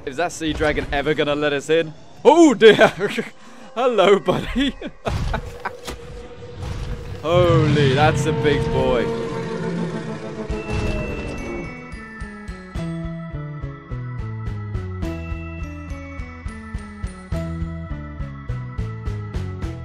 Is that sea dragon ever gonna let us in? Oh dear! Hello, buddy. Holy, that's a big boy.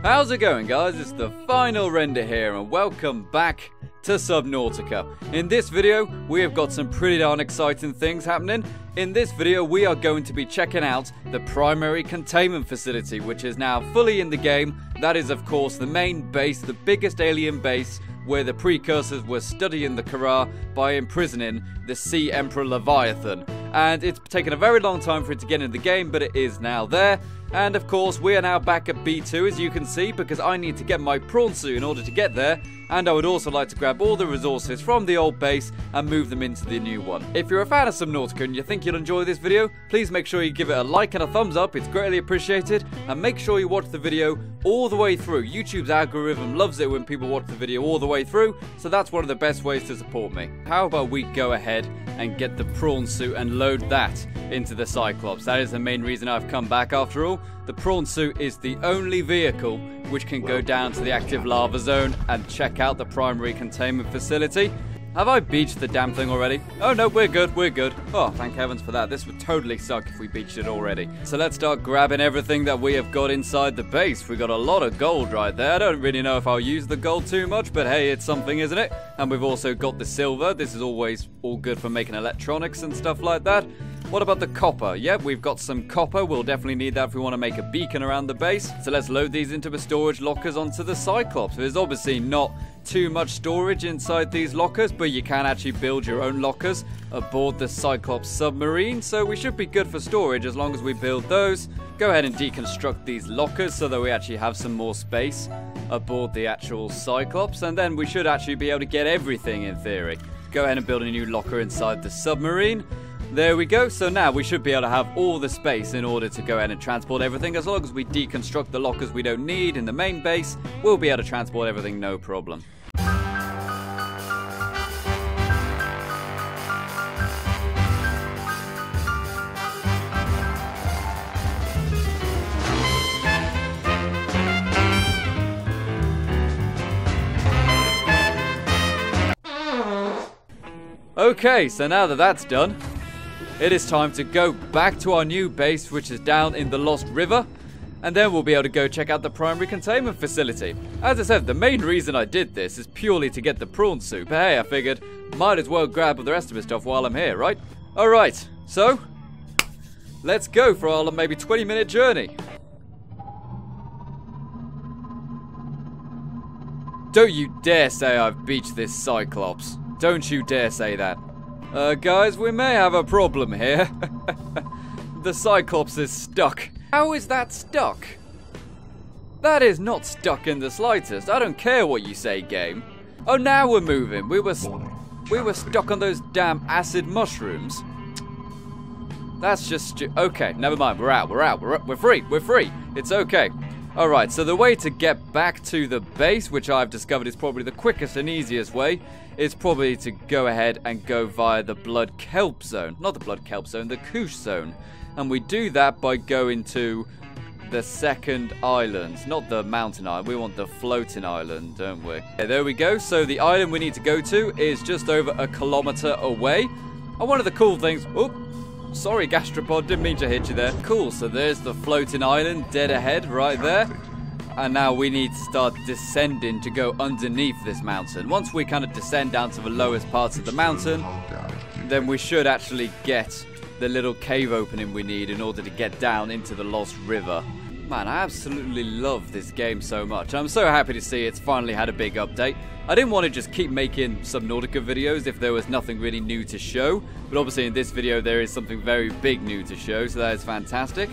How's it going, guys? It's the final render here, and welcome back to Subnautica. In this video, we have got some pretty darn exciting things happening. In this video, we are going to be checking out the primary containment facility, which is now fully in the game. That is, of course, the main base, the biggest alien base, where the precursors were studying the Kara by imprisoning the Sea Emperor Leviathan. And it's taken a very long time for it to get in the game, but it is now there. And of course, we are now back at B2, as you can see, because I need to get my prawn suit in order to get there. And I would also like to grab all the resources from the old base and move them into the new one. If you're a fan of Subnautica and you think you'll enjoy this video, please make sure you give it a like and a thumbs up. It's greatly appreciated. And make sure you watch the video all the way through. YouTube's algorithm loves it when people watch the video all the way through, so that's one of the best ways to support me. How about we go ahead and get the prawn suit and load that into the Cyclops? That is the main reason I've come back after all. The prawn suit is the only vehicle which can go down to the active lava zone and check out the primary containment facility. Have I beached the damn thing already? Oh no, we're good, we're good. Oh, thank heavens for that. This would totally suck if we beached it already. So let's start grabbing everything that we have got inside the base. We got a lot of gold right there. I don't really know if I'll use the gold too much, but hey, it's something, isn't it? And we've also got the silver. This is always all good for making electronics and stuff like that. What about the copper? Yep, we've got some copper. We'll definitely need that if we want to make a beacon around the base. So let's load these into the storage lockers onto the Cyclops. There's obviously not too much storage inside these lockers, but you can actually build your own lockers aboard the Cyclops submarine. So we should be good for storage as long as we build those. Go ahead and deconstruct these lockers so that we actually have some more space aboard the actual Cyclops. And then we should actually be able to get everything in theory. Go ahead and build a new locker inside the submarine. There we go. So now we should be able to have all the space in order to go ahead and transport everything. As long as we deconstruct the lockers we don't need in the main base, we'll be able to transport everything, no problem. Okay, so now that that's done, it is time to go back to our new base, which is down in the Lost River, and then we'll be able to go check out the primary containment facility. As I said, the main reason I did this is purely to get the prawn suit, but hey, I figured might as well grab the rest of the stuff while I'm here, right? Alright, so let's go for our maybe 20-minute journey. Don't you dare say I've beached this Cyclops. Don't you dare say that. Guys, we may have a problem here. The Cyclops is stuck. How is that stuck? That is not stuck in the slightest. I don't care what you say, game. Oh, now we're moving. We were stuck on those damn acid mushrooms. That's just okay, never mind. We're out. We're free. We're free. It's okay. Alright, so the way to get back to the base, which I've discovered is probably the quickest and easiest way, is probably to go ahead and go via the Blood Kelp Zone. Not the Blood Kelp Zone, the Koosh Zone. And we do that by going to the second island. Not the mountain island, we want the floating island, don't we? Okay, there we go. So the island we need to go to is just over 1 kilometer away. And one of the cool things... Oh, sorry, gastropod, didn't mean to hit you there. Cool, so there's the floating island dead ahead right there. And now we need to start descending to go underneath this mountain. Once we kind of descend down to the lowest parts of the mountain, then we should actually get the little cave opening we need in order to get down into the Lost River. Man, I absolutely love this game so much. I'm so happy to see it's finally had a big update. I didn't want to just keep making Subnautica videos if there was nothing really new to show. But obviously in this video there is something very big new to show, so that is fantastic.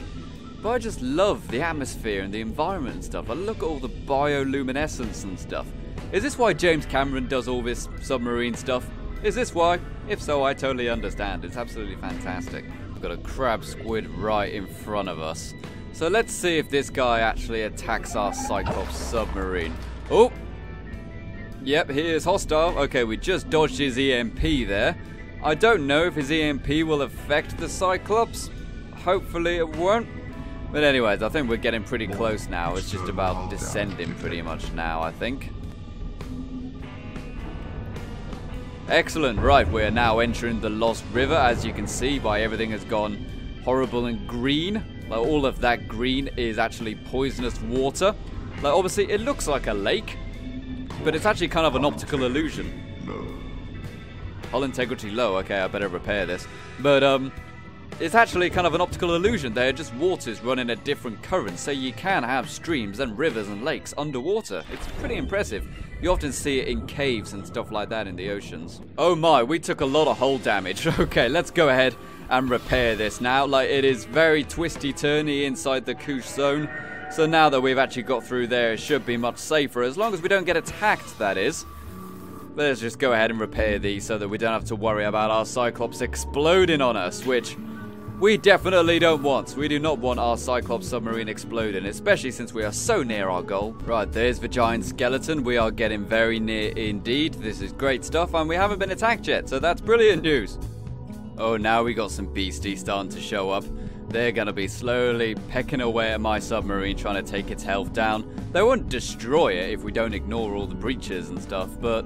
But I just love the atmosphere and the environment and stuff. I look at all the bioluminescence and stuff. Is this why James Cameron does all this submarine stuff? Is this why? If so, I totally understand. It's absolutely fantastic. We've got a crab squid right in front of us. So let's see if this guy actually attacks our Cyclops submarine. Oh! Yep, he is hostile. Okay, we just dodged his EMP there. I don't know if his EMP will affect the Cyclops. hopefully it won't. But anyways, I think we're getting pretty close now. It's just about descending pretty much now, I think. Excellent. Right, we are now entering the Lost River. As you can see, by everything has gone horrible and green. Like, all of that green is actually poisonous water. Like, obviously, it looks like a lake, but it's actually kind of an optical illusion. Hull integrity low. Okay, I better repair this. But, it's actually kind of an optical illusion. They're just waters running at different currents, so you can have streams and rivers and lakes underwater. It's pretty impressive. You often see it in caves and stuff like that in the oceans. Oh my, we took a lot of hull damage. Okay, let's go ahead and repair this now. Like, it is very twisty-turny inside the Koosh zone. So now that we've actually got through there, it should be much safer, as long as we don't get attacked, that is. Let's just go ahead and repair these so that we don't have to worry about our Cyclops exploding on us, which we definitely don't want. We do not want our Cyclops submarine exploding, especially since we are so near our goal. Right, there's the giant skeleton. We are getting very near indeed. This is great stuff, and we haven't been attacked yet, so that's brilliant news. Oh, now we got some beasties starting to show up. They're going to be slowly pecking away at my submarine, trying to take its health down. They won't destroy it if we don't ignore all the breaches and stuff, but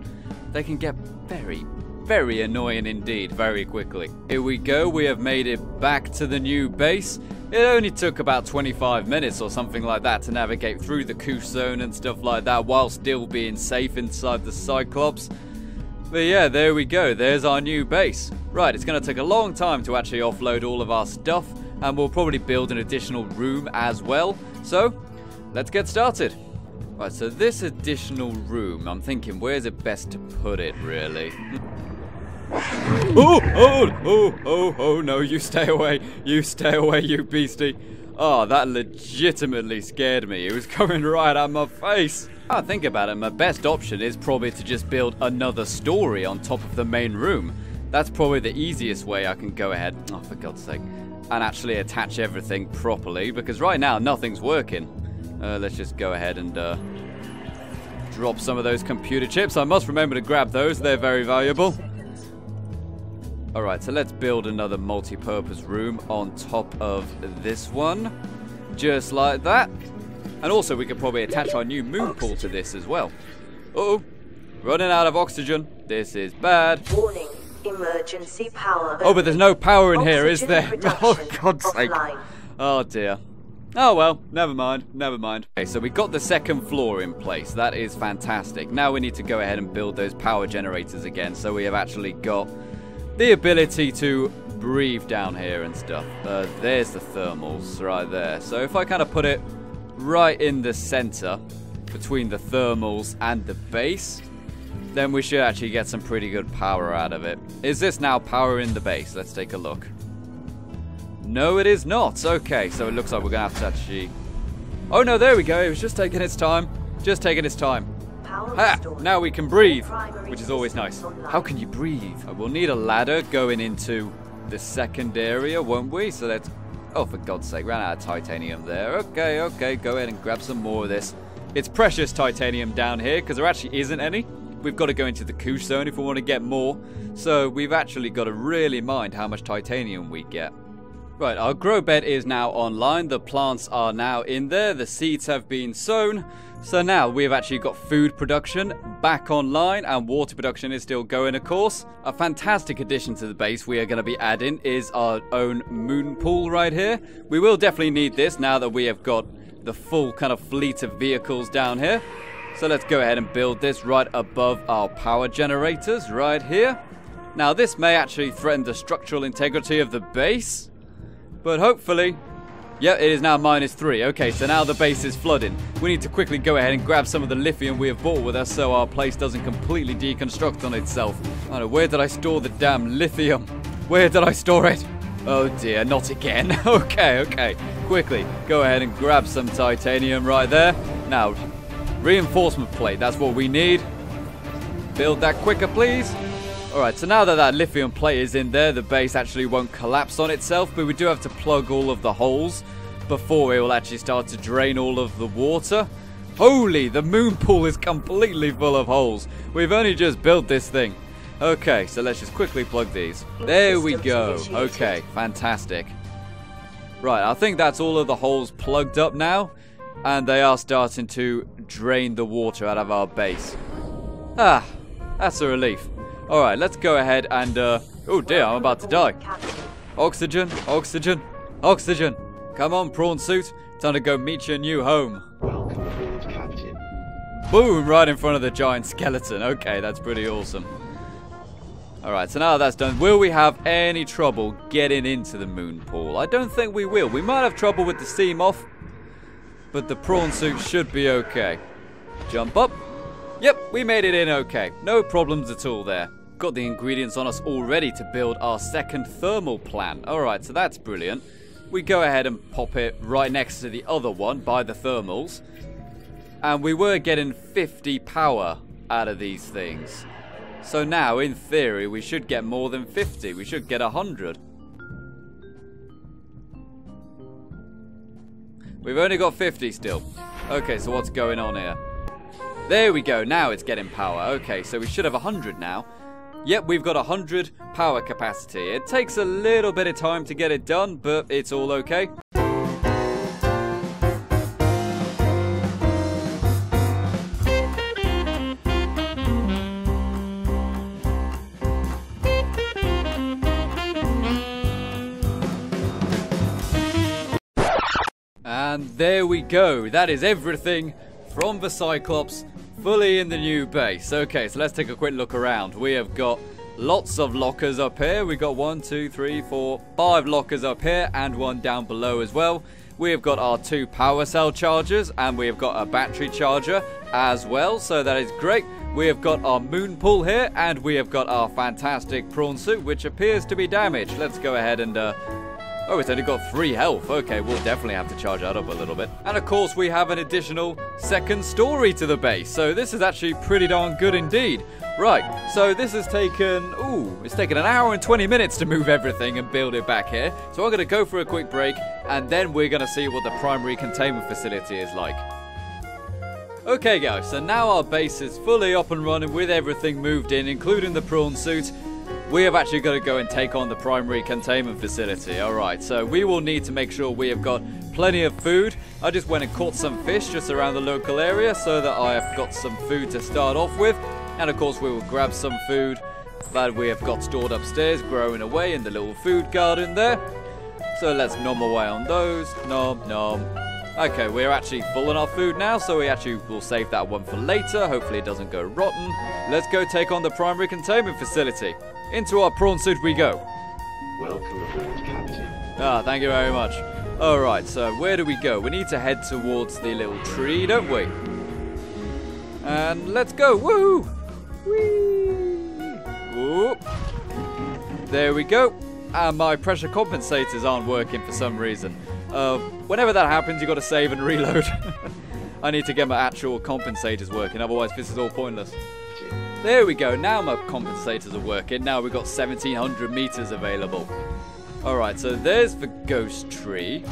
they can get very annoying indeed very quickly. Here we go. We have made it back to the new base. It only took about 25 minutes or something like that to navigate through the Koosh zone and stuff like that while still being safe inside the Cyclops. But yeah, there we go. There's our new base. Right, it's going to take a long time to actually offload all of our stuff, and we'll probably build an additional room as well. So, let's get started. Right, so this additional room, I'm thinking, where's it best to put it, really? Oh, no, you stay away, you beastie. Oh, that legitimately scared me. It was coming right at my face. I think about it, my best option is probably to just build another story on top of the main room. That's probably the easiest way I can go ahead, oh, for God's sake, and actually attach everything properly, because right now nothing's working. Let's just go ahead and drop some of those computer chips. I must remember to grab those, they're very valuable. Alright, so let's build another multi-purpose room on top of this one. Just like that. And also we could probably attach our new moon pool to this as well. Uh-oh, running out of oxygen. This is bad. Warning, emergency power. Oh, but there's no power in here, is there? Oh, God's sake. Oh, dear. Oh, well, never mind. Okay, so we got the second floor in place. That is fantastic. Now we need to go ahead and build those power generators again, so we have actually got the ability to breathe down here and stuff. There's the thermals right there. So if I kind of put it right in the center between the thermals and the base, then we should actually get some pretty good power out of it. Is this now power in the base? Let's take a look. No, it is not. Okay, so it looks like we're going to have to actually... Oh, no, there we go. It was just taking its time. Ha! Now we can breathe, which is always nice. How can you breathe? We'll need a ladder going into the second area, won't we? So that's... Oh, for God's sake, ran out of titanium there. Okay, go ahead and grab some more of this. It's precious titanium down here, because there actually isn't any. We've got to go into the Koosh zone if we want to get more. So we've actually got to really mind how much titanium we get. Right, our grow bed is now online. The plants are now in there. The seeds have been sown. So now we've actually got food production back online, and water production is still going, of course. A fantastic addition to the base we are going to be adding is our own moon pool right here. We will definitely need this now that we have got the full kind of fleet of vehicles down here. So let's go ahead and build this right above our power generators right here. Now this may actually threaten the structural integrity of the base, but hopefully... Yeah, it is now -3. Okay, so now the base is flooding. We need to quickly go ahead and grab some of the lithium we have brought with us so our place doesn't completely deconstruct on itself. I don't know, where did I store the damn lithium? Where did I store it? Oh dear, not again. Okay. Quickly, go ahead and grab some titanium right there. Now, reinforcement plate, that's what we need. Build that quicker, please. Alright, so now that that lithium plate is in there, the base actually won't collapse on itself, but we do have to plug all of the holes before it will actually start to drain all of the water. Holy, the moon pool is completely full of holes. We've only just built this thing. Okay, so let's just quickly plug these. There we go. Okay, fantastic. Right, I think that's all of the holes plugged up now. And they are starting to drain the water out of our base. Ah, that's a relief. Alright, let's go ahead and, oh dear, I'm about to die. Oxygen, oxygen, oxygen. Come on, prawn suit. Time to go meet your new home. Welcome aboard, Captain. Boom, right in front of the giant skeleton. Okay, that's pretty awesome. Alright, so now that's done, will we have any trouble getting into the moon pool? I don't think we will. We might have trouble with the steam off, but the prawn suit should be okay. Jump up. Yep, we made it in okay. No problems at all there. Got the ingredients on us already to build our second thermal plant. Alright, so that's brilliant. We go ahead and pop it right next to the other one by the thermals. And we were getting 50 power out of these things. So now, in theory, we should get more than 50. We should get 100. We've only got 50 still. Okay, so what's going on here? There we go. Now it's getting power. Okay, so we should have 100 now. Yep, we've got 100 power capacity. It takes a little bit of time to get it done, but it's all okay. And there we go. That is everything from the Cyclops fully in the new base. Okay, so let's take a quick look around. We have got lots of lockers up here. We got 1, 2, 3, 4, 5 lockers up here and one down below as well. We have got our 2 power cell chargers and we have got a battery charger as well. So that is great. We have got our moon pool here and we have got our fantastic prawn suit, which appears to be damaged. Let's go ahead and oh, it's only got 3 health. Okay, we'll definitely have to charge that up a little bit. And of course, we have an additional second story to the base. So this is actually pretty darn good indeed. Right, so this has taken, it's taken an hour and 20 minutes to move everything and build it back here. So I'm going to go for a quick break, and then we're going to see what the primary containment facility is like. Okay guys, so now our base is fully up and running with everything moved in, including the prawn suit. We have actually got to go and take on the primary containment facility. Alright, so we will need to make sure we have got plenty of food. I just went and caught some fish just around the local area so that I have got some food to start off with. And of course we will grab some food that we have got stored upstairs, growing away in the little food garden there. So let's nom away on those. Nom, nom. Okay, we're actually full on our food now, so we actually will save that one for later. Hopefully it doesn't go rotten. Let's go take on the primary containment facility. Into our prawn suit we go. Welcome aboard, Captain. Ah, thank you very much. Alright, so where do we go? We need to head towards the little tree, don't we? And let's go. Woohoo! Whee! Whoop. There we go. And my pressure compensators aren't working for some reason. Whenever that happens, you've got to save and reload. I need to get my actual compensators working, otherwise this is all pointless. There we go, now my compensators are working. Now we've got 1700 meters available. Alright, so there's the ghost tree.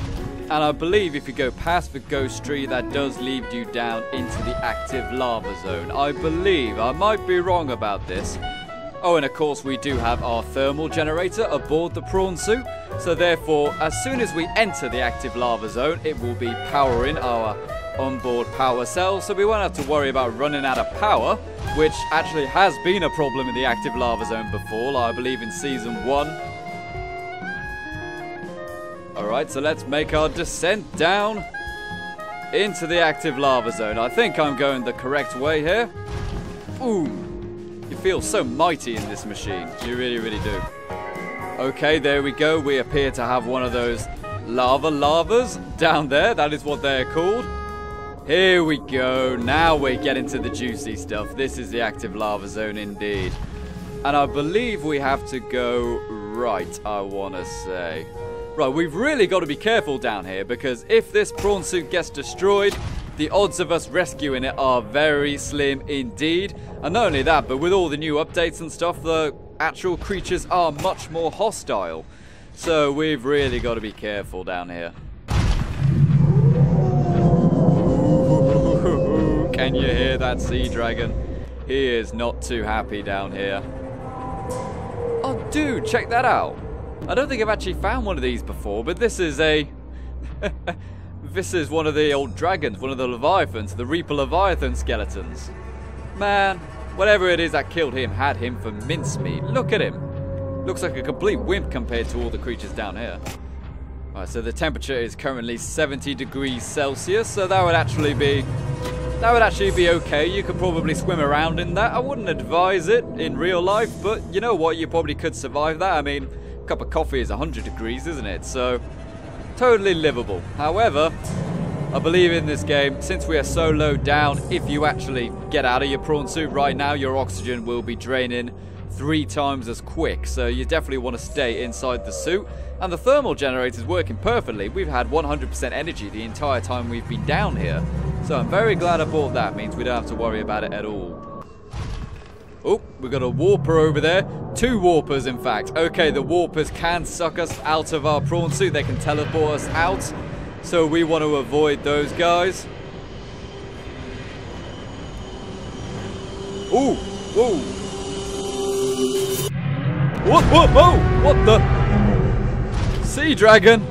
And I believe if you go past the ghost tree, that does lead you down into the active lava zone. I believe, I might be wrong about this. Oh, and of course we do have our thermal generator aboard the prawn suit. So therefore, as soon as we enter the active lava zone, it will be powering our onboard power cells. So we won't have to worry about running out of power, which actually has been a problem in the active lava zone before, I believe in Season 1. Alright, so let's make our descent down into the active lava zone. I think I'm going the correct way here. Ooh, you feel so mighty in this machine. You really, really do. Okay, there we go. We appear to have one of those lavas down there. That is what they're called. Here we go. Now we're getting to the juicy stuff. This is the active lava zone indeed. And I believe we have to go right, I want to say. Right, we've really got to be careful down here, because if this prawn suit gets destroyed, the odds of us rescuing it are very slim indeed. And not only that, but with all the new updates and stuff, the actual creatures are much more hostile. So we've really got to be careful down here. Can you hear that sea dragon? He is not too happy down here. Oh, dude, check that out. I don't think I've actually found one of these before, but this is a... this is one of the old dragons, one of the Leviathans, the Reaper Leviathan skeletons. Man, whatever it is that killed him had him for mincemeat. Look at him. Looks like a complete wimp compared to all the creatures down here. Alright, so the temperature is currently 70 degrees Celsius, so that would actually be okay. You could probably swim around in that. I wouldn't advise it in real life, but you know what? You probably could survive that. I mean, a cup of coffee is 100 degrees, isn't it? So, totally livable. However, I believe in this game, since we are so low down, if you actually get out of your prawn suit right now, your oxygen will be draining 3 times as quick. So you definitely want to stay inside the suit. And the thermal generator is working perfectly. We've had 100% energy the entire time we've been down here. So I'm very glad I bought that. Means we don't have to worry about it at all. Oh, we've got a warper over there. 2 warpers, in fact. Okay, the warpers can suck us out of our prawn suit. They can teleport us out. So we want to avoid those guys. Ooh, whoa. Whoa, whoa, whoa. What the? Sea dragon?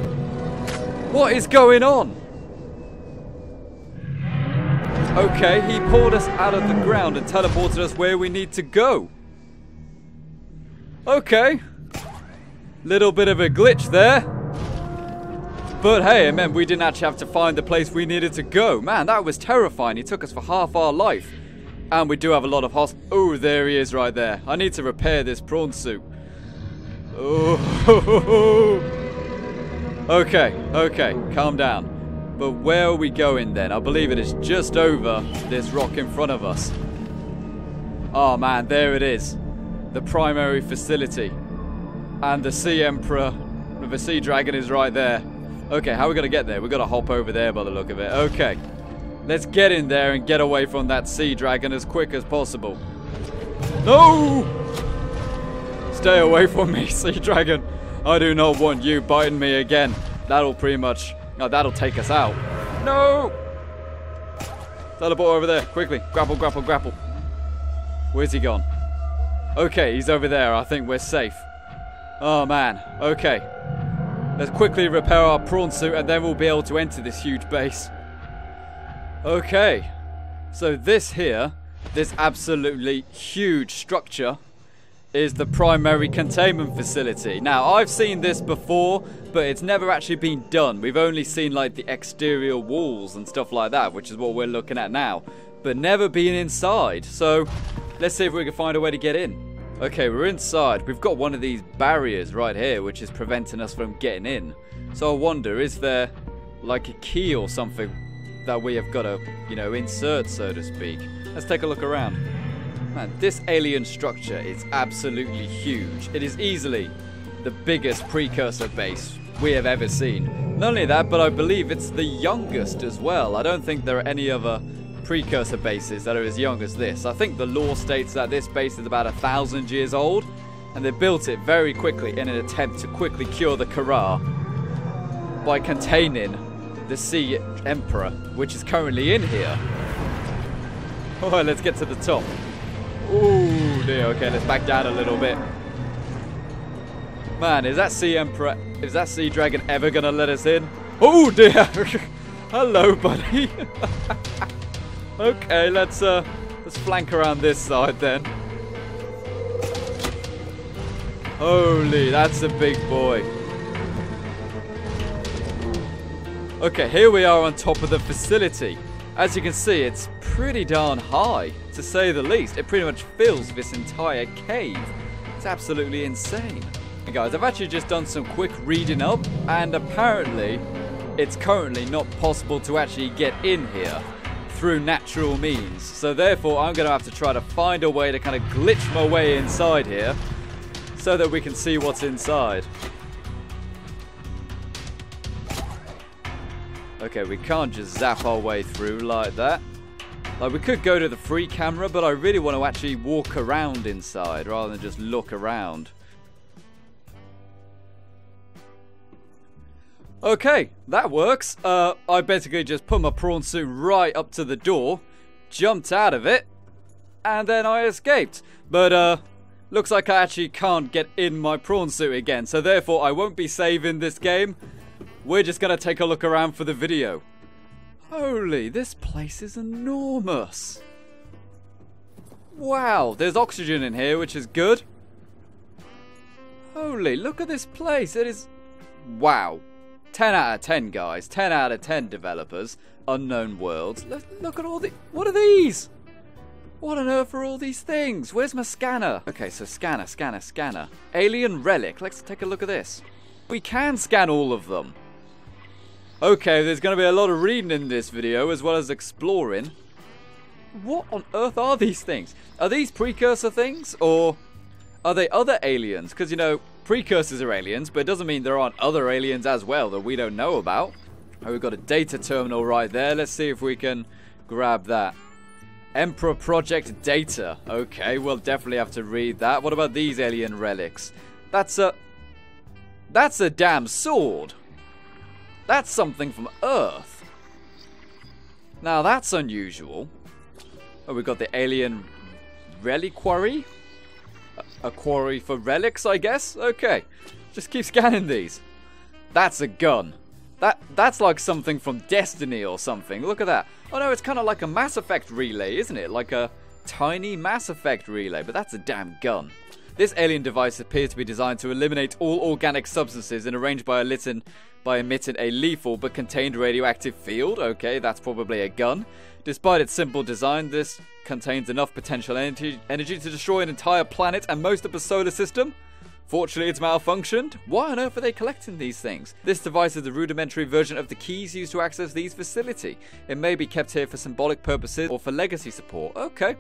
What is going on? Okay, he pulled us out of the ground and teleported us where we need to go. Okay. Little bit of a glitch there. But hey, it meant we didn't actually have to find the place we needed to go. Man, that was terrifying. He took us for half our life. And we do have a lot of oh, there he is right there. I need to repair this prawn suit. Oh. Okay, calm down. But where are we going then? I believe it is just over this rock in front of us. Oh man, there it is. The primary facility. And the Sea Emperor, the Sea Dragon is right there. Okay, how are we going to get there? We've got to hop over there by the look of it. Okay, let's get in there and get away from that Sea Dragon as quick as possible. No! Stay away from me, Sea Dragon. I do not want you biting me again. That'll pretty much... No, that'll take us out. No! Teleport over there, quickly. Grapple, grapple, grapple. Where's he gone? Okay, he's over there. I think we're safe. Oh, man. Okay. Let's quickly repair our prawn suit and then we'll be able to enter this huge base. Okay. So this here, this absolutely huge structure, is the primary containment facility. Now, I've seen this before, but it's never actually been done. We've only seen like the exterior walls and stuff like that, which is what we're looking at now, but never been inside. So let's see if we can find a way to get in. Okay, we're inside. We've got one of these barriers right here, which is preventing us from getting in. So I wonder, is there like a key or something that we have got to, you know, insert, so to speak? Let's take a look around. Man, this alien structure is absolutely huge. It is easily the biggest precursor base we have ever seen. Not only that, but I believe it's the youngest as well. I don't think there are any other precursor bases that are as young as this. I think the lore states that this base is about 1,000 years old, and they built it very quickly in an attempt to quickly cure the Kara by containing the Sea Emperor, which is currently in here. Alright, let's get to the top. Ooh, dear. Okay, let's back down a little bit. Man, is that Sea Emperor, is that Sea Dragon ever gonna let us in? Oh dear. Hello, buddy. Okay, let's flank around this side then. Holy, that's a big boy. Okay, here we are on top of the facility. As you can see, it's pretty darn high, to say the least. It pretty much fills this entire cave. It's absolutely insane. Hey guys, I've actually just done some quick reading up, and apparently it's currently not possible to actually get in here through natural means. So therefore, I'm going to have to try to find a way to kind of glitch my way inside here so that we can see what's inside. Okay, we can't just zap our way through like that. Like, we could go to the free camera, but I really want to actually walk around inside rather than just look around. Okay, that works. I basically just put my prawn suit right up to the door, jumped out of it, and then I escaped. But Looks like I actually can't get in my prawn suit again, so therefore I won't be saving this game. We're just going to take a look around for the video. Holy, this place is enormous. Wow, there's oxygen in here, which is good. Holy, look at this place. It is... Wow. 10 out of 10, guys. 10 out of 10 developers. Unknown worlds. Look at all the... What are these? What on earth are all these things? Where's my scanner? Okay, so scanner. Alien relic. Let's take a look at this. We can scan all of them. Okay, there's going to be a lot of reading in this video, as well as exploring. What on earth are these things? Are these precursor things, or are they other aliens? Because, you know, precursors are aliens, but it doesn't mean there aren't other aliens as well that we don't know about. Oh, we've got a data terminal right there. Let's see if we can grab that. Emperor Project data. Okay, we'll definitely have to read that. What about these alien relics? That's a damn sword. That's something from Earth. Now that's unusual. Oh, we've got the alien reliquary. A quarry for relics, I guess. Okay, just keep scanning these. That's a gun. That's like something from Destiny or something. Look at that. Oh no, it's kind of like a Mass Effect relay, isn't it? Like a tiny Mass Effect relay, but that's a damn gun. This alien device appears to be designed to eliminate all organic substances and arranged by emitting a lethal but contained radioactive field. Okay, that's probably a gun. Despite its simple design, this contains enough potential energy to destroy an entire planet and most of the solar system. Fortunately, it's malfunctioned. Why on earth are they collecting these things? This device is a rudimentary version of the keys used to access these facilities. It may be kept here for symbolic purposes or for legacy support. Okay.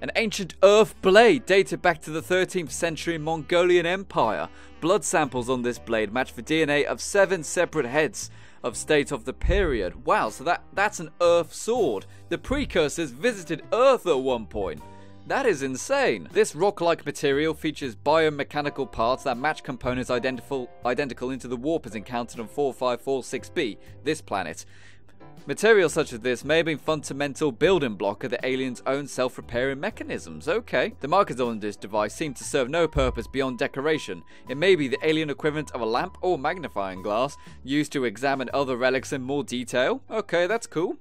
An ancient earth blade dated back to the 13th century Mongolian Empire. Blood samples on this blade match the DNA of 7 separate heads of state of the period. Wow, so that's an earth sword. The precursors visited Earth at one point. That is insane. This rock-like material features biomechanical parts that match components identical into the warpers encountered on 4546b, this planet. Materials such as this may have been fundamental building block of the alien's own self-repairing mechanisms. Okay. The markers on this device seem to serve no purpose beyond decoration. It may be the alien equivalent of a lamp or magnifying glass used to examine other relics in more detail. Okay, that's cool.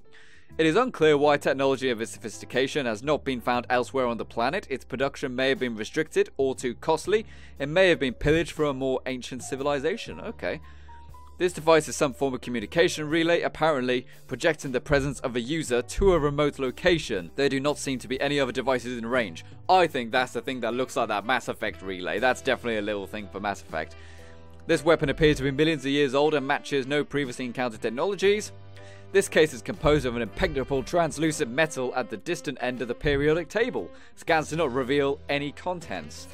It is unclear why technology of its sophistication has not been found elsewhere on the planet. Its production may have been restricted or too costly. It may have been pillaged from a more ancient civilization. Okay. This device is some form of communication relay, apparently projecting the presence of a user to a remote location. There do not seem to be any other devices in range. I think that's the thing that looks like that Mass Effect relay. That's definitely a little thing for Mass Effect. This weapon appears to be millions of years old and matches no previously encountered technologies. This case is composed of an impenetrable translucent metal at the distant end of the periodic table. Scans do not reveal any contents.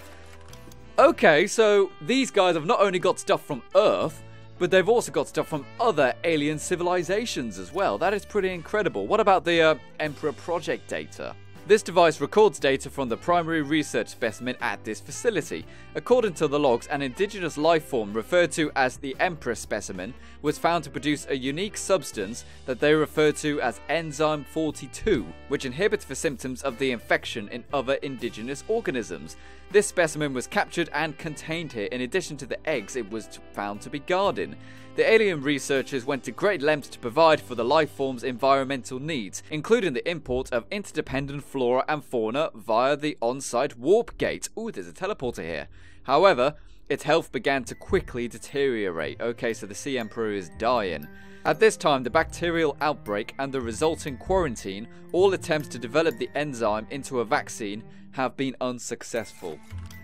Okay, so these guys have not only got stuff from Earth, but they've also got stuff from other alien civilizations as well. That is pretty incredible. What about the Emperor Project data? This device records data from the primary research specimen at this facility. According to the logs, an indigenous life form referred to as the Emperor specimen was found to produce a unique substance that they refer to as enzyme 42, which inhibits the symptoms of the infection in other indigenous organisms. This specimen was captured and contained here. In addition to the eggs it was found to be guarding. The alien researchers went to great lengths to provide for the life form's environmental needs, including the import of interdependent flora and fauna via the on-site warp gate. Ooh, there's a teleporter here. However, its health began to quickly deteriorate. Okay, so the Sea Emperor is dying. At this time, the bacterial outbreak and the resulting quarantine, all attempts to develop the enzyme into a vaccine, have been unsuccessful.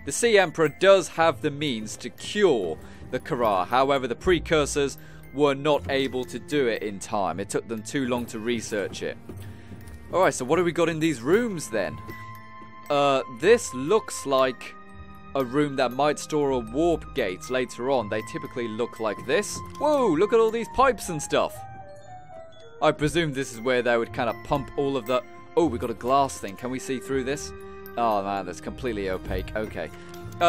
The Sea Emperor does have the means to cure the Kara, however the precursors were not able to do it in time. It took them too long to research it. Alright, so what have we got in these rooms then? This looks like a room that might store a warp gate later on. They typically look like this. Whoa, look at all these pipes and stuff. I presume this is where they would kind of pump all of the... Oh, we got a glass thing. Can we see through this? Oh man, that's completely opaque. Okay.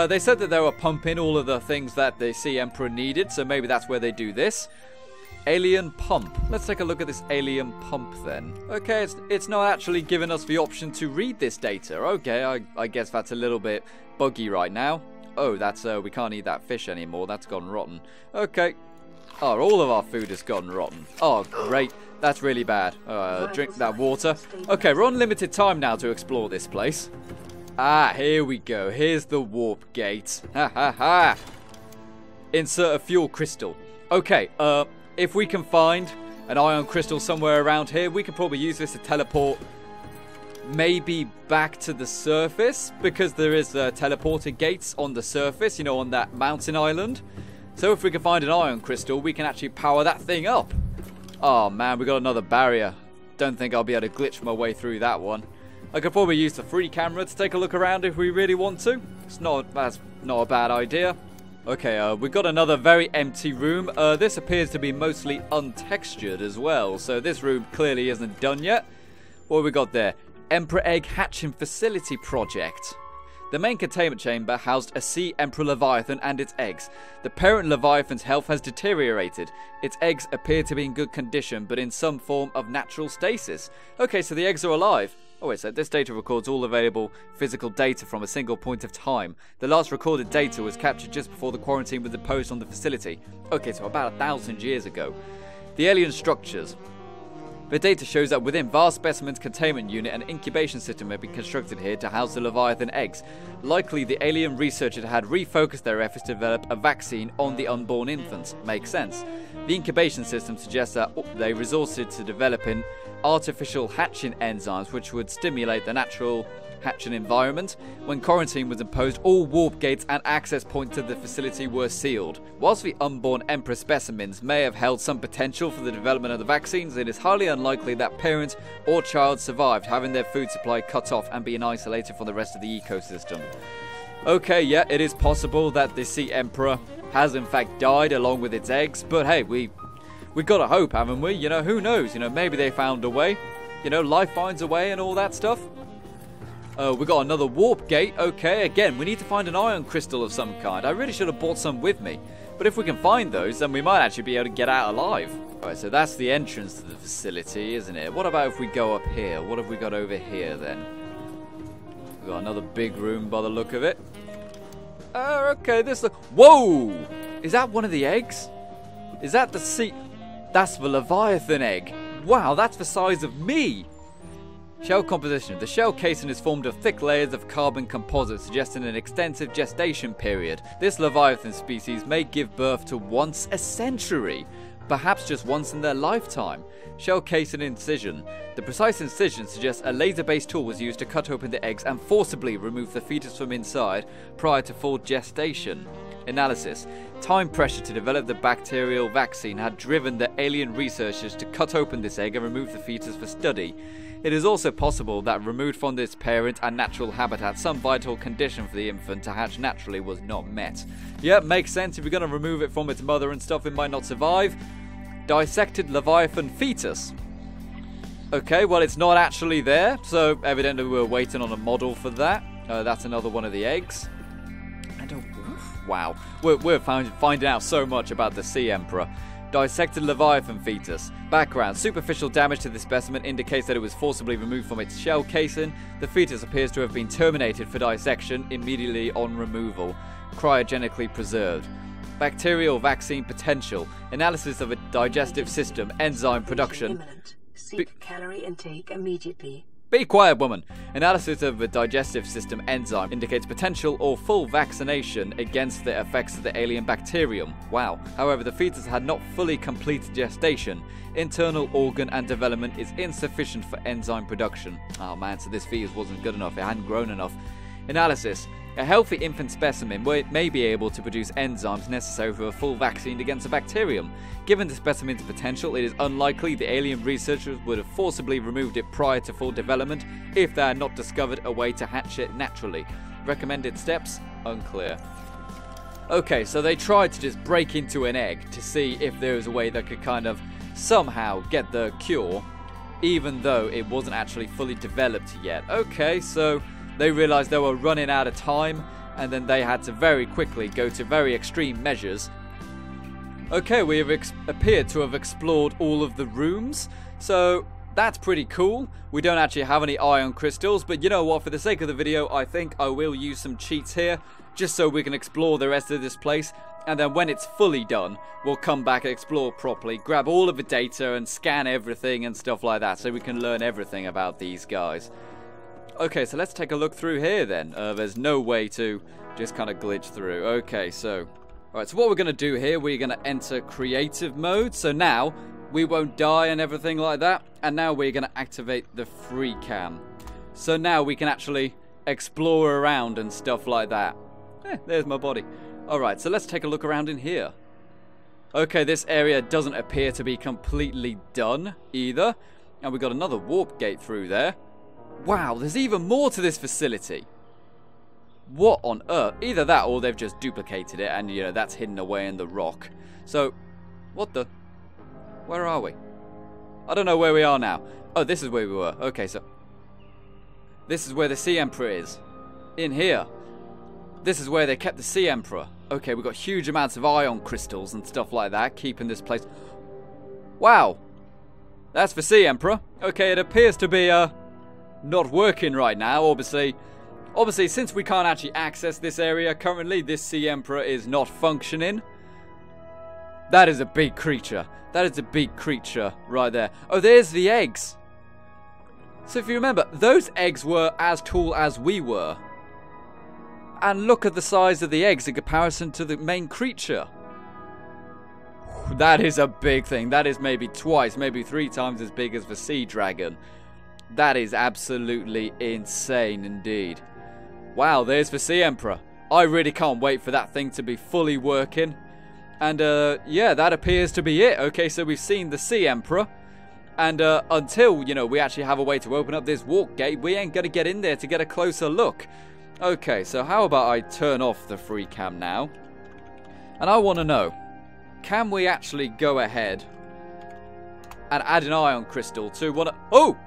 They said that they were pumping all of the things that the Sea Emperor needed, so maybe that's where they do this. Alien pump. Let's take a look at this alien pump then. Okay, it's not actually giving us the option to read this data. Okay, I guess that's a little bit buggy right now. Oh, that's we can't eat that fish anymore. That's gone rotten. Okay. Oh, all of our food has gone rotten. Oh, great. That's really bad. Drink that water. Okay, we're on limited time now to explore this place. Ah, here we go. Here's the warp gate. Ha ha ha. Insert a fuel crystal. Okay, if we can find an ion crystal somewhere around here, we could probably use this to teleport maybe back to the surface, because there is teleporter gates on the surface, you know, on that mountain island. So if we can find an ion crystal, we can actually power that thing up. Oh man, we got another barrier. Don't think I'll be able to glitch my way through that one. I could probably use the free camera to take a look around if we really want to. That's not a bad idea. Okay, we've got another very empty room. This appears to be mostly untextured as well, so this room clearly isn't done yet. What have we got there? Emperor Egg Hatching Facility Project. The main containment chamber housed a sea emperor leviathan and its eggs. The parent leviathan's health has deteriorated. Its eggs appear to be in good condition, but in some form of natural stasis. Okay, so the eggs are alive. Oh wait, so this data records all available physical data from a single point of time. The last recorded data was captured just before the quarantine was imposed on the facility. Okay, so about 1,000 years ago. The alien structures. The data shows that within vast specimens containment unit, an incubation system had been constructed here to house the Leviathan eggs. Likely the alien researchers had refocused their efforts to develop a vaccine on the unborn infants. Makes sense. The incubation system suggests that they resorted to developing artificial hatching enzymes which would stimulate the natural hatching environment. When quarantine was imposed, all warp gates and access points to the facility were sealed. Whilst the unborn emperor specimens may have held some potential for the development of the vaccines, it is highly unlikely that parent or child survived, having their food supply cut off and being isolated from the rest of the ecosystem. Okay, yeah, it is possible that the sea emperor has in fact died along with its eggs, but hey, we've got to hope, haven't we? You know, who knows? You know, maybe they found a way. You know, life finds a way and all that stuff. We got another warp gate. Okay, again, we need to find an ion crystal of some kind. I really should have brought some with me. But if we can find those, then we might actually be able to get out alive. Alright, so that's the entrance to the facility, isn't it? What about if we go up here? What have we got over here, then? We've got another big room by the look of it. Okay, this... Whoa! Is that one of the eggs? Is that the sea... That's the Leviathan egg. Wow, that's the size of me. Shell composition. The shell casing is formed of thick layers of carbon composite, suggesting an extensive gestation period. This Leviathan species may give birth to once a century, perhaps just once in their lifetime. Shell casing incision. The precise incision suggests a laser-based tool was used to cut open the eggs and forcibly remove the fetus from inside prior to full gestation. Analysis. Time pressure to develop the bacterial vaccine had driven the alien researchers to cut open this egg and remove the fetus for study. It is also possible that removed from its parent and natural habitat, some vital condition for the infant to hatch naturally was not met. Yep, makes sense. If you're going to remove it from its mother and stuff, it might not survive. Dissected Leviathan fetus. Okay, well, it's not actually there, so evidently we're waiting on a model for that. That's another one of the eggs. Wow, we're finding out so much about the Sea Emperor. Dissected Leviathan fetus. Background. Superficial damage to the specimen indicates that it was forcibly removed from its shell casing. The fetus appears to have been terminated for dissection immediately on removal. Cryogenically preserved. Bacterial vaccine potential. Analysis of a digestive system. Enzyme production. Imminent. Seek calorie intake immediately. Be quiet, woman. Analysis of the digestive system enzyme indicates potential or full vaccination against the effects of the alien bacterium. Wow. However, the fetus had not fully completed gestation. Internal organ and development is insufficient for enzyme production. Oh man, so this fetus wasn't good enough. It hadn't grown enough. Analysis. A healthy infant specimen may be able to produce enzymes necessary for a full vaccine against a bacterium. Given the specimen's potential, it is unlikely the alien researchers would have forcibly removed it prior to full development if they had not discovered a way to hatch it naturally. Recommended steps? Unclear. Okay, so they tried to just break into an egg to see if there was a way that could kind of somehow get the cure, even though it wasn't actually fully developed yet. Okay, so they realized they were running out of time, and then they had to very quickly go to very extreme measures Okay, we have appeared to have explored all of the rooms, so that's pretty cool. We don't actually have any ion crystals, but you know what, for the sake of the video, I think I will use some cheats here, just so we can explore the rest of this place, and then when it's fully done, we'll come back and explore properly, grab all of the data and scan everything and stuff like that, so we can learn everything about these guys. Okay, so let's take a look through here then. There's no way to just kind of glitch through. Okay, so... Alright, so what we're going to do here, we're going to enter creative mode. So now, we won't die and everything like that. And now we're going to activate the free cam. So now we can actually explore around and stuff like that. There's my body. Alright, so let's take a look around in here. Okay, this area doesn't appear to be completely done either. And we've got another warp gate through there. Wow, there's even more to this facility. What on earth? Either that or they've just duplicated it and, you know, that's hidden away in the rock. So, what the... Where are we? I don't know where we are now. Oh, this is where we were. Okay, so... This is where the Sea Emperor is. In here. This is where they kept the Sea Emperor. Okay, we've got huge amounts of ion crystals and stuff like that, keeping this place... Wow! That's for Sea Emperor. Okay, it appears to be, not working right now, obviously. Obviously, since we can't actually access this area currently, this Sea Emperor is not functioning. That is a big creature. That is a big creature right there. Oh, there's the eggs. So if you remember, those eggs were as tall as we were. And look at the size of the eggs in comparison to the main creature. That is a big thing. That is maybe twice, maybe 3 times as big as the sea dragon. That is absolutely insane indeed. Wow, there's the Sea Emperor. I really can't wait for that thing to be fully working. And, yeah, that appears to be it. Okay, so we've seen the Sea Emperor. And, until, you know, we actually have a way to open up this walk gate, we ain't gonna get in there to get a closer look. Okay, so how about I turn off the free cam now? And I want to know, can we actually go ahead and add an ion crystal to one of... Oh!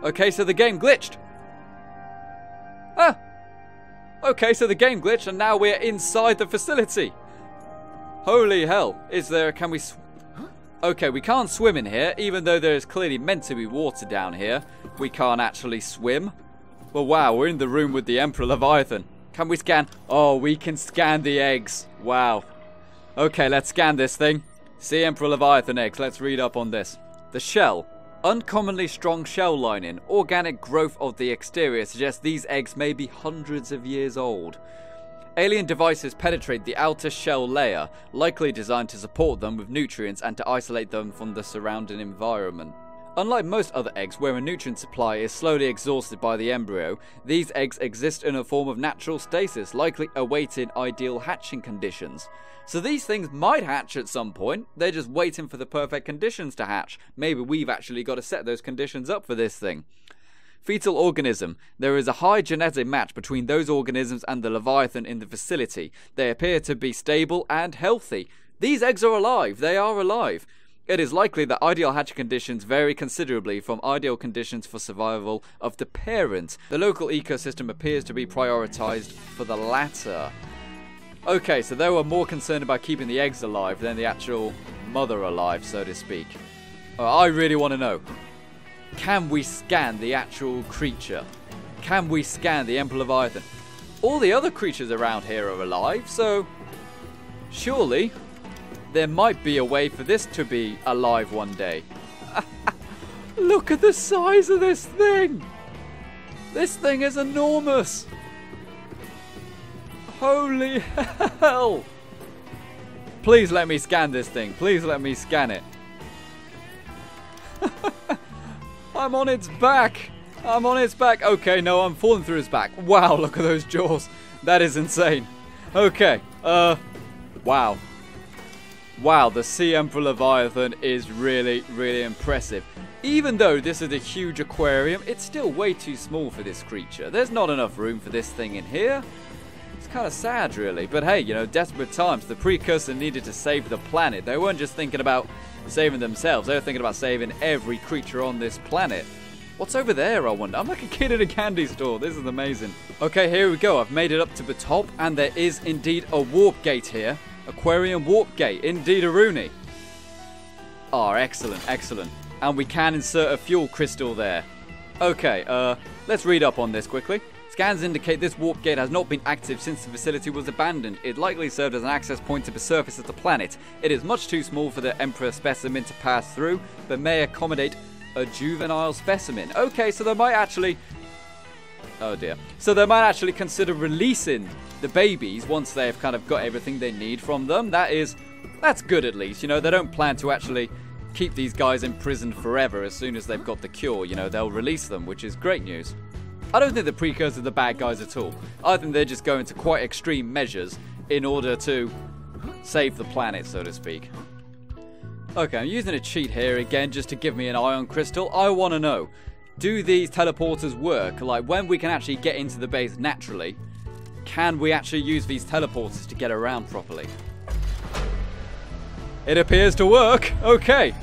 Okay, so the game glitched. Ah! Okay, so the game glitched and now we're inside the facility. Holy hell. Is there... Can we... Okay, we can't swim in here, even though there is clearly meant to be water down here. We can't actually swim. Well, wow, we're in the room with the Emperor Leviathan. Can we scan? Oh, we can scan the eggs. Wow. Okay, let's scan this thing. Sea Emperor Leviathan eggs. Let's read up on this. The shell. Uncommonly strong shell lining. Organic growth of the exterior suggests these eggs may be hundreds of years old. Alien devices penetrate the outer shell layer, likely designed to support them with nutrients and to isolate them from the surrounding environment. Unlike most other eggs where a nutrient supply is slowly exhausted by the embryo, these eggs exist in a form of natural stasis, likely awaiting ideal hatching conditions. So these things might hatch at some point, they're just waiting for the perfect conditions to hatch. Maybe we've actually got to set those conditions up for this thing. Fetal organism. There is a high genetic match between those organisms and the Leviathan in the facility. They appear to be stable and healthy. These eggs are alive, they are alive. It is likely that ideal hatching conditions vary considerably from ideal conditions for survival of the parent. The local ecosystem appears to be prioritized for the latter. Okay, so they were more concerned about keeping the eggs alive than the actual mother alive, so to speak. I really want to know. Can we scan the actual creature? Can we scan the Emperor Leviathan? All the other creatures around here are alive, so surely there might be a way for this to be alive one day. Look at the size of this thing! This thing is enormous! Holy hell! Please let me scan this thing. Please let me scan it. I'm on its back. I'm on its back. Okay, no, I'm falling through its back. Wow, look at those jaws. That is insane. Okay, wow. Wow, the Sea Emperor Leviathan is really, really impressive. Even though this is a huge aquarium, it's still way too small for this creature. There's not enough room for this thing in here. It's kind of sad, really. But hey, you know, desperate times. The precursor needed to save the planet. They weren't just thinking about saving themselves. They were thinking about saving every creature on this planet. What's over there, I wonder? I'm like a kid in a candy store. This is amazing. Okay, here we go. I've made it up to the top, and there is indeed a warp gate here. Aquarium warp gate. Indeed-a-rooney. Oh, excellent, excellent. And we can insert a fuel crystal there. Okay, let's read up on this quickly. Scans indicate this warp gate has not been active since the facility was abandoned. It likely served as an access point to the surface of the planet. It is much too small for the Emperor specimen to pass through, but may accommodate a juvenile specimen. Okay, so they might actually... Oh dear. So they might actually consider releasing the babies once they've kind of got everything they need from them. That's good at least. You know, they don't plan to actually keep these guys imprisoned forever as soon as they've got the cure. You know, they'll release them, which is great news. I don't think the precursors are the bad guys at all. I think they're just going to quite extreme measures in order to save the planet, so to speak. Okay, I'm using a cheat here again just to give me an ion crystal. I want to know, do these teleporters work? Like, when we can actually get into the base naturally, can we actually use these teleporters to get around properly? It appears to work. Okay.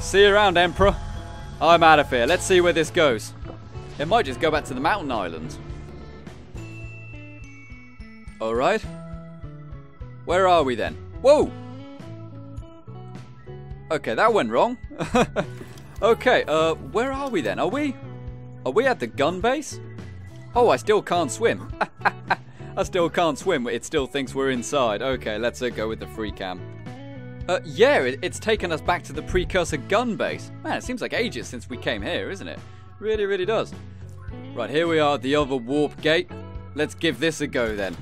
See you around, Emperor. I'm out of here. Let's see where this goes. It might just go back to the mountain island. Alright. Where are we then? Whoa! Okay, that went wrong. Okay, where are we then? Are we at the gun base? Oh, I still can't swim. I still can't swim. It still thinks we're inside. Okay, let's go with the free cam. Yeah, it's taken us back to the precursor gun base. Man, it seems like ages since we came here, isn't it? Really, really does. Right, here we are at the other warp gate. Let's give this a go then.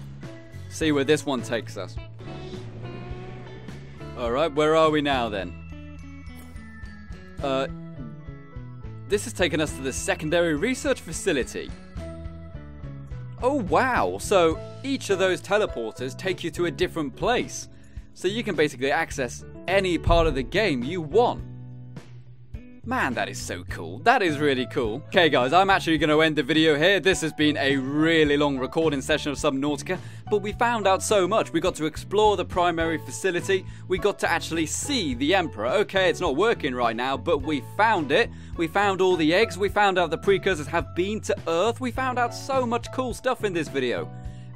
See where this one takes us. Alright, where are we now then? This has taken us to the secondary research facility. Oh wow, so each of those teleporters take you to a different place. So you can basically access any part of the game you want. Man, that is so cool. That is really cool. Okay guys, I'm actually going to end the video here. This has been a really long recording session of Subnautica, but we found out so much. We got to explore the primary facility. We got to actually see the Emperor. Okay, it's not working right now, but we found it. We found all the eggs. We found out the precursors have been to Earth. We found out so much cool stuff in this video.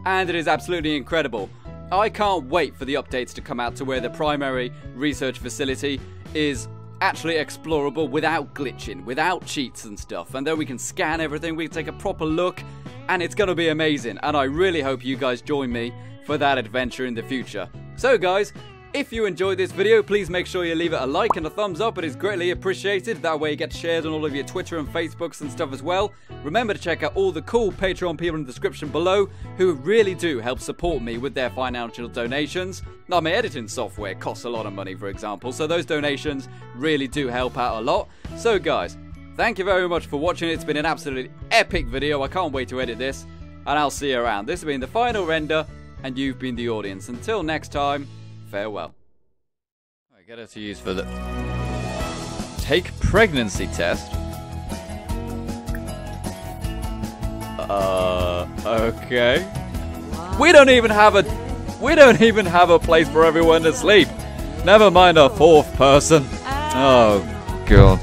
And it is absolutely incredible. I can't wait for the updates to come out to where the primary research facility is actually explorable without glitching, without cheats and stuff, and then we can scan everything, we can take a proper look, and it's gonna be amazing. And I really hope you guys join me for that adventure in the future. So guys, if you enjoyed this video, please make sure you leave it a like and a thumbs up. It is greatly appreciated. That way it gets shared on all of your Twitter and Facebooks and stuff as well. Remember to check out all the cool Patreon people in the description below who really do help support me with their financial donations. Now, my editing software costs a lot of money, for example, so those donations really do help out a lot. So guys, thank you very much for watching. It's been an absolutely epic video. I can't wait to edit this, and I'll see you around. This has been the final render, and you've been the audience. Until next time, farewell. I get it to use for the take pregnancy test. Okay. We don't even have a place for everyone to sleep. Never mind a fourth person. Oh God.